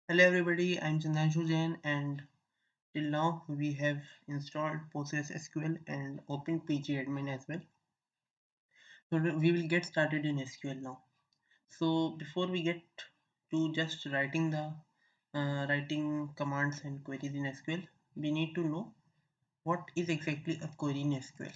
Hello everybody, I'm Chandanshu Jain and till now we have installed PostgreSQL and opened pgadmin as well. So we will get started in SQL now. So before we get to just writing commands and queries in SQL, we need to know what is exactly a query in SQL.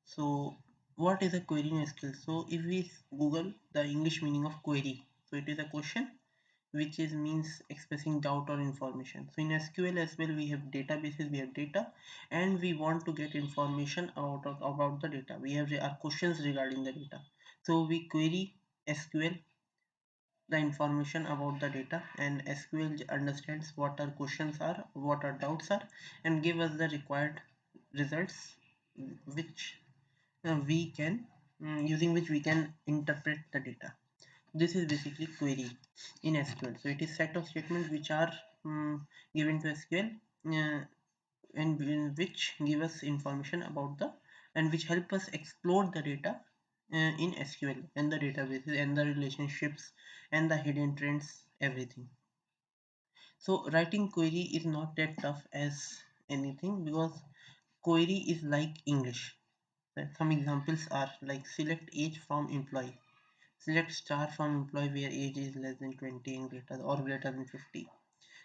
So what is a query in SQL? So if we Google the English meaning of query, so it is a question which is means expressing doubt or information. So in SQL as well we have databases, we have data, and we want to get information about the data. We have our questions regarding the data. So we query SQL the information about the data, and SQL understands what our questions are, what our doubts are, and give us the required results which we can using which we can interpret the data. This is basically query in SQL. So it is set of statements which are given to SQL and which give us information about the and which help us explore the data in SQL and the databases and the relationships and the hidden trends, everything. So writing query is not that tough as anything because query is like English. Some examples are like select age from employee. Select star from employee where age is less than 20 and greater than 50.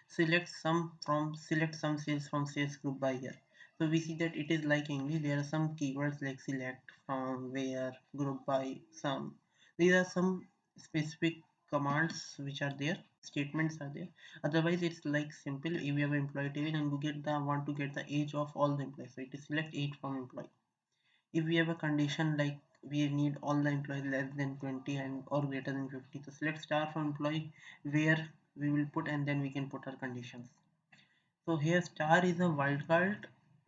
Select some sales from sales group by year. So we see that it is like English. There are some keywords like select, from, where, group by, some. These are some specific commands which are there. Statements are there. Otherwise, it's like simple. If we have an employee table and we want to get the age of all the employees, so it is select age from employee. If we have a condition like we need all the employees less than 20 and or greater than 50, so select star from employee where we will put, and then we can put our conditions. So here star is a wildcard.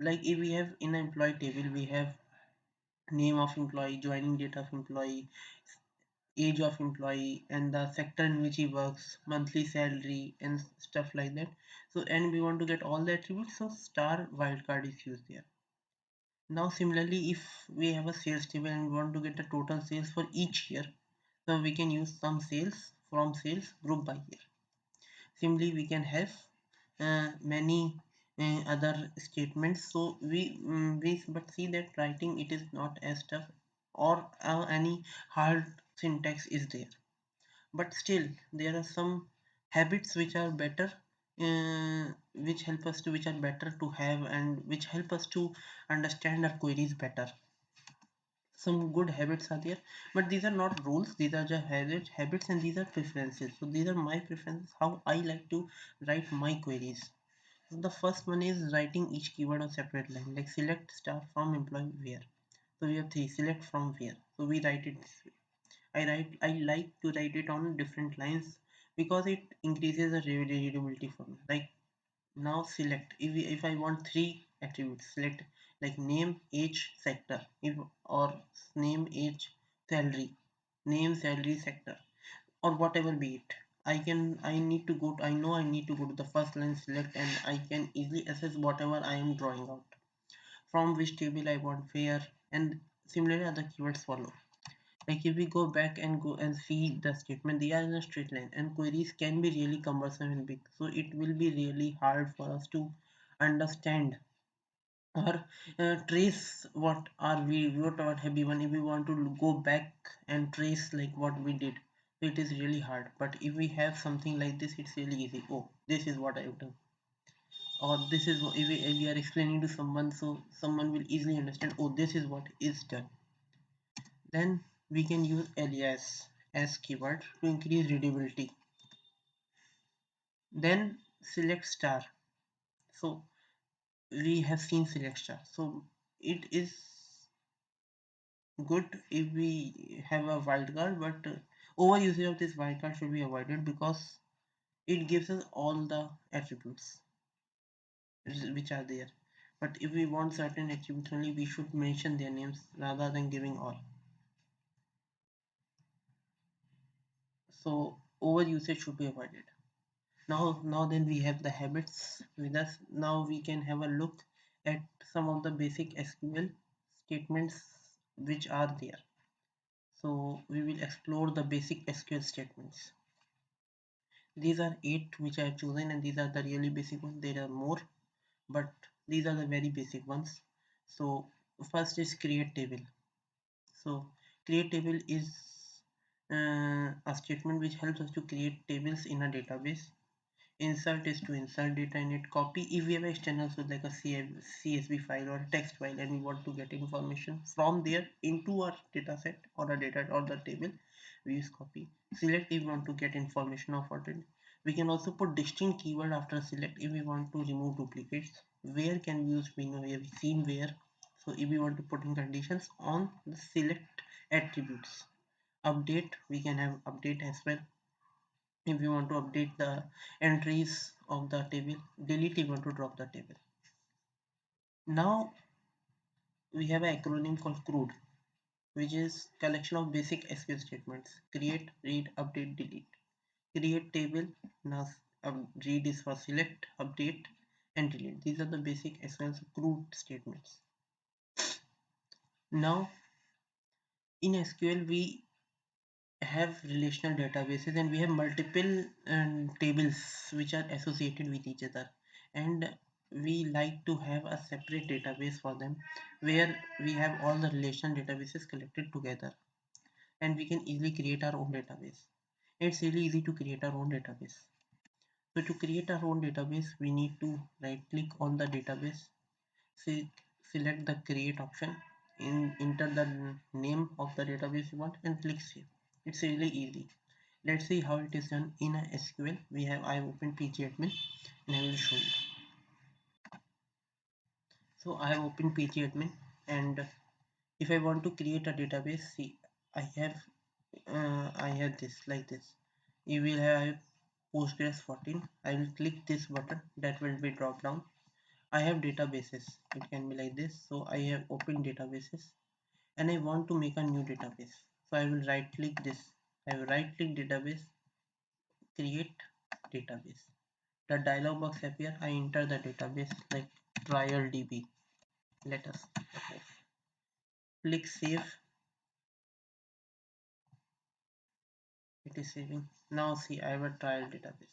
Like if we have in an employee table we have name of employee, joining date of employee, age of employee, and the sector in which he works, monthly salary, and stuff like that. So and we want to get all the attributes, so star wildcard is used there. Now similarly, if we have a sales table and we want to get the total sales for each year, so we can use some sales from sales group by year. Similarly, we can have many other statements. So we but see that writing it is not as tough or any hard syntax is there. But still, there are some habits which are better, which are better to have and which help us to understand our queries better. Some good habits are there, but these are not rules, these are just habits, and these are preferences. So these are my preferences, how I like to write my queries. So the first one is writing each keyword on separate line, like select star from employee where. So we have three, select from where, so we write it this way. I like to write it on different lines because it increases the readability for me. Like now select, if I want three attributes, select like name, age, sector, if or name, age, salary, name, salary, sector, or whatever be it. I know I need to go to the first line, select, and I can easily assess whatever I am drawing out, from which table I want where, and similarly other keywords follow. Like if we go back and go and see the statement, they are in a straight line, and queries can be really cumbersome and big. So it will be really hard for us to understand or trace what have we done if we want to go back and trace like what we did. So it is really hard. But if we have something like this, it's really easy. Oh, this is what I've done, or this is what if we are explaining to someone, so someone will easily understand. Oh, this is what is done. Then we can use alias as keyword to increase readability. Then select star. So we have seen select star. So it is good if we have a wildcard, but over usage of this wildcard should be avoided because it gives us all the attributes which are there. But if we want certain attributes only, we should mention their names rather than giving all. So over usage should be avoided. Now then we have the habits with us. Now we can have a look at some of the basic SQL statements which are there. So we will explore the basic SQL statements. These are 8 which I have chosen, and these are the really basic ones. There are more, but these are the very basic ones. So first is create table. So create table is a statement which helps us to create tables in a database. Insert is to insert data in it. Copy, if we have external source like a CSV file or a text file and we want to get information from there into our data set or a data or the table, we use copy. Select if we want to get information of what it. We can also put distinct keyword after select if we want to remove duplicates. Where can we use, we know we have seen where. So if we want to put in conditions on the select attributes. Update, we can have update as well if you want to update the entries of the table. Delete if you want to drop the table. Now we have an acronym called CRUD, which is collection of basic SQL statements: create, read, update, delete. Create table, now read is for select, update and delete. These are the basic SQL CRUD statements. Now in SQL we have relational databases and we have multiple tables which are associated with each other, and we like to have a separate database for them where we have all the relational databases collected together, and we can easily create our own database. It's really easy to create our own database. So to create our own database, we need to right click on the database, say, select the create option, enter the name of the database you want and click save. It's really easy. Let's see how it is done in a SQL. I have opened pgadmin and I will show you. So I have opened pgadmin, and if I want to create a database, see, I have this like this. You will have Postgres 14. I will click this button, that will be drop down. I have databases, it can be like this. So I have opened databases and I want to make a new database. So I will right click this. I will right click database, create database. The dialog box appear. I enter the database like trial DB. Let us click save. It is saving. Now see, I have a trial database.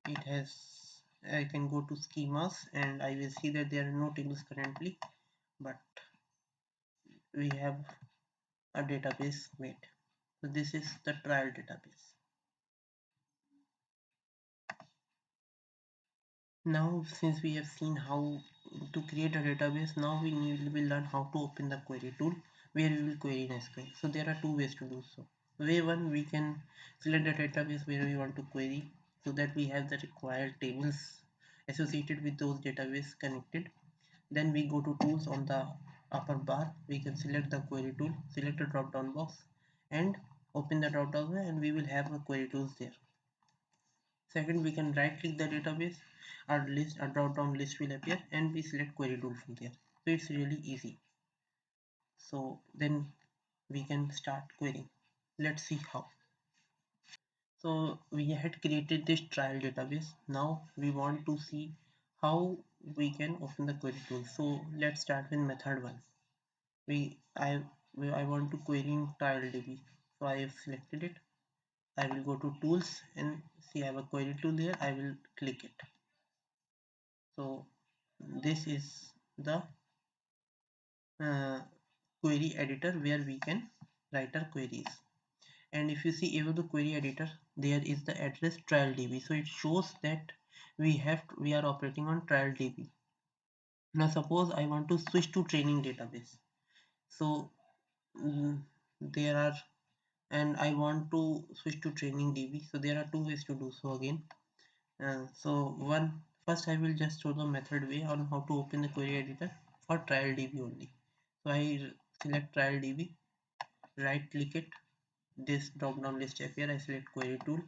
It has, I can go to schemas and I will see that there are no tables currently, but we have a database made. So this is the trial database. Now since we have seen how to create a database, now will learn how to open the query tool where we will query in SQL. So there are two ways to do so. Way one, we can select the database where we want to query so that we have the required tables associated with those database connected. Then we go to tools on the upper bar. We can select the query tool, select a drop down box and open the drop down and we will have a query tools there. Second, we can right click the database, our drop down list will appear and we select query tool from there. So it's really easy. So then we can start querying. Let's see how. So we had created this trial database. Now we want to see how we can open the query tool. So let's start with method one. I want to query in trial DB. So I have selected it. I will go to tools and see I have a query tool here. I will click it. So this is the uh, query editor where we can write our queries. And if you see even the query editor, there is the address trial DB. So it shows that we are operating on trial DB. Now suppose I want to switch to training database. So there are, and I want to switch to training DB. So there are two ways to do so again. So first I will just show the method way on how to open the query editor for trial DB only. So I select trial DB, right click it, this drop down list appear. I select query tool.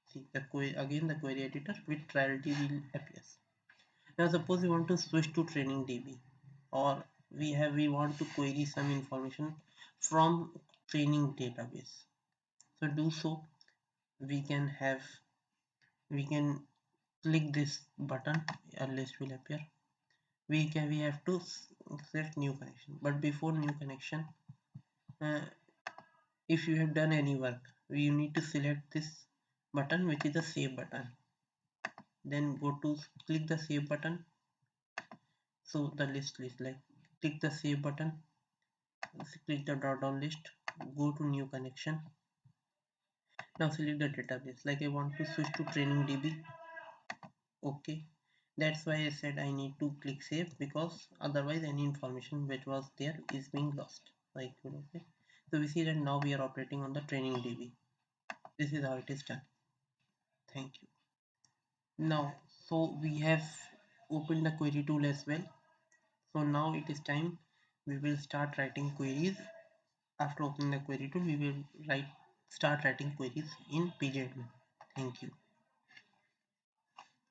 See the query again, the query editor with trial DB appears. Now suppose we want to switch to training DB, or we want to query some information from training database. So do so, we can have we can click this button, a list will appear. We have to select new connection, but before new connection uh, if you have done any work, you need to select this button, which is the save button. Then go to click the save button. So the list is like, click the save button, click the drop down list, go to new connection. Now select the database, like I want to switch to training DB. Okay, that's why I said I need to click save, because otherwise any information which was there is being lost, like, okay. So we see that now we are operating on the training DB. This is how it is done. Thank you. Now, so we have opened the query tool as well. So now it is time we will start writing queries. After opening the query tool, we will start writing queries in pgadmin. Thank you.